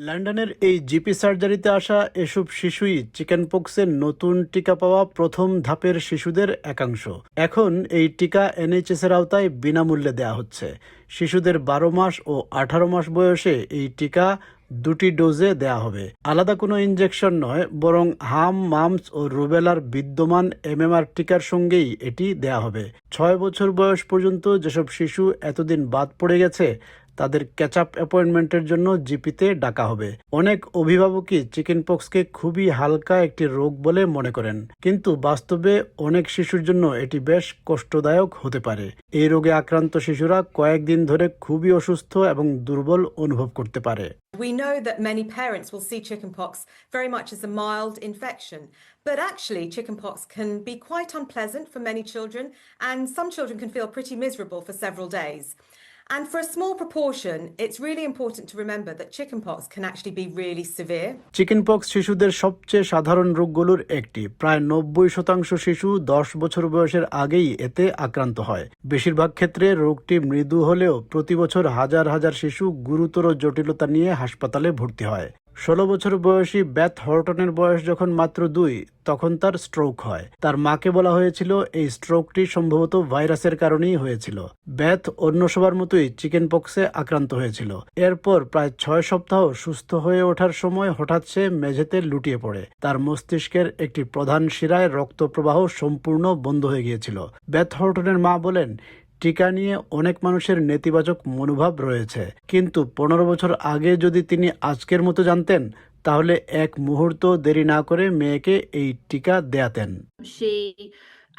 লন্ডনের এই জিপি সার্জারিতে আসা এসব শিশুই চিকেনপক্সের নতুন টিকা পাওয়া প্রথম ধাপের শিশুদের একাংশ। এখন এই টিকা এনএইচএস এর আওতায় বিনামূল্যে দেয়া হচ্ছে। শিশুদের 12 মাস ও 18 মাস বয়সে এই টিকা দুটি ডোজে দেয়া হবে। আলাদা কোনো ইনজেকশন নয়, বরং হাম, মামস ও রুবেলার বিদ্যমান এমএমআর টিকার সঙ্গেই এটি দেয়া হবে। 6 বছর বয়স পর্যন্ত যেসব শিশু এতদিন বাদ পড়ে গেছে তাদের ক্যাচআপ অ্যাপয়েন্টমেন্টের জন্য জিপিতে ডাকা হবে। অনেক অভিভাবকই চিকেনপক্সকে খুবই হালকা একটি রোগ বলে মনে করেন, কিন্তু বাস্তবে অনেক শিশুর জন্য এটি বেশ কষ্টদায়ক হতে পারে। এই রোগে আক্রান্ত শিশুরা কয়েকদিন ধরে খুবই অসুস্থ এবং দুর্বল অনুভব করতে পারে। We know that many parents will see chickenpox very much as a mild infection, but actually chickenpox can be quite unpleasant for many children, and some children can feel pretty miserable for several days. And for a small proportion, it's really important to remember that chickenpox can actually be really severe. Chickenpox শিশুদের সবচেয়ে সাধারণ রোগগুলোর একটি। প্রায় 90% শিশু 10 বছর বয়সের আগেই এতে আক্রান্ত হয়। বেশিরভাগ ক্ষেত্রে রোগটি মৃদু হলেও প্রতি বছর হাজার হাজার শিশু গুরুতর জটিলতা নিয়ে হাসপাতালে ভর্তি হয়। 16 বছর বয়সী বেথ হর্টনের বয়স যখন মাত্র 2, তখন তার স্ট্রোক হয়। তার মাকে বলা হয়েছিল এই স্ট্রোকটি সম্ভবত ভাইরাসের কারণেই হয়েছিল। বেথ অন্য সবার মতোই চিকেনপক্সে আক্রান্ত হয়েছিল। এরপর প্রায় 6 সপ্তাহ সুস্থ হয়ে ওঠার সময় হঠাৎ সে মেঝেতে লুটিয়ে পড়ে। তার মস্তিষ্কের একটি প্রধান শিরায় রক্ত প্রবাহ সম্পূর্ণ বন্ধ হয়ে গিয়েছিল। বেথ হর্টনের মা বলেন, টিকা নিয়ে অনেক মানুষের নেতিবাচক মনোভাব রয়েছে, কিন্তু 15 বছর আগে যদি তিনি আজকের মতো জানতেন, তাহলে এক মুহূর্ত দেরি না করে মেয়েকে এই টিকা দেয়াতেন। She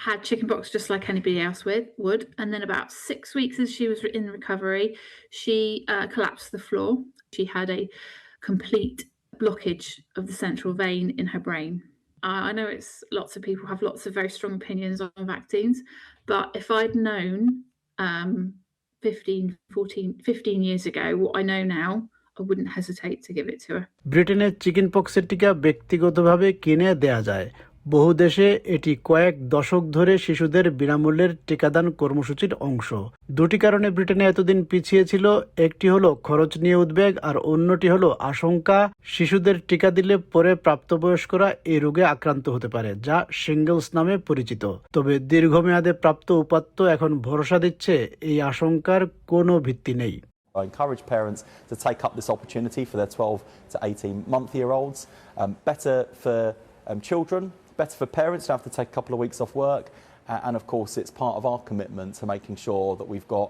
had chickenpox just like anybody else would, and then about 6 weeks as she was in recovery, she collapsed to the floor. She had a complete blockage of the central vein in her brain. I know it's lots of people have lots of very strong opinions on vaccines, but if I'd known 15 years ago what I know now, I wouldn't hesitate to give it to her. ব্রিটেনে চিকেনপক্সের টিকা ব্যক্তিগতভাবে কিনে দেয়া যায়। বহু দেশে এটি কয়েক দশক ধরে শিশুদের বিনামূল্যের টিকাদান কর্মসূচির অংশ। দুটি কারণে ব্রিটেনে এতদিন পিছিয়ে ছিল। একটি হলো খরচ নিয়ে উদ্বেগ, আর অন্যটি হলো আশঙ্কা শিশুদের টিকা দিলে পরে প্রাপ্তবয়স্করা এই রোগে আক্রান্ত হতে পারে, যা শিঙ্গলস নামে পরিচিত। তবে দীর্ঘমেয়াদে প্রাপ্ত উপাত্ত এখন ভরসা দিচ্ছে এই আশঙ্কার কোনো ভিত্তি নেই। I encourage parents to take up this opportunity for their 12 to 18-month-year-olds. Better for children, better for parents to have to take a couple of weeks off work, and of course it's part of our commitment to making sure that we've got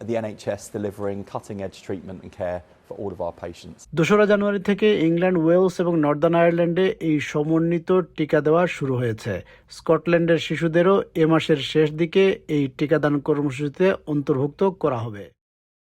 the NHS delivering cutting-edge treatment and care for all of our patients. 2 জানুয়ারি থেকে England, Wales এবং Northern আয়ারল্যান্ডে এই সমন্বিত টিকা দেওয়া শুরু হয়েছে। স্কটল্যান্ডের শিশুদেরও এ মাসের শেষ দিকে এই টিকাদান কর্মসূচিতে অন্তর্ভুক্ত করা হবে।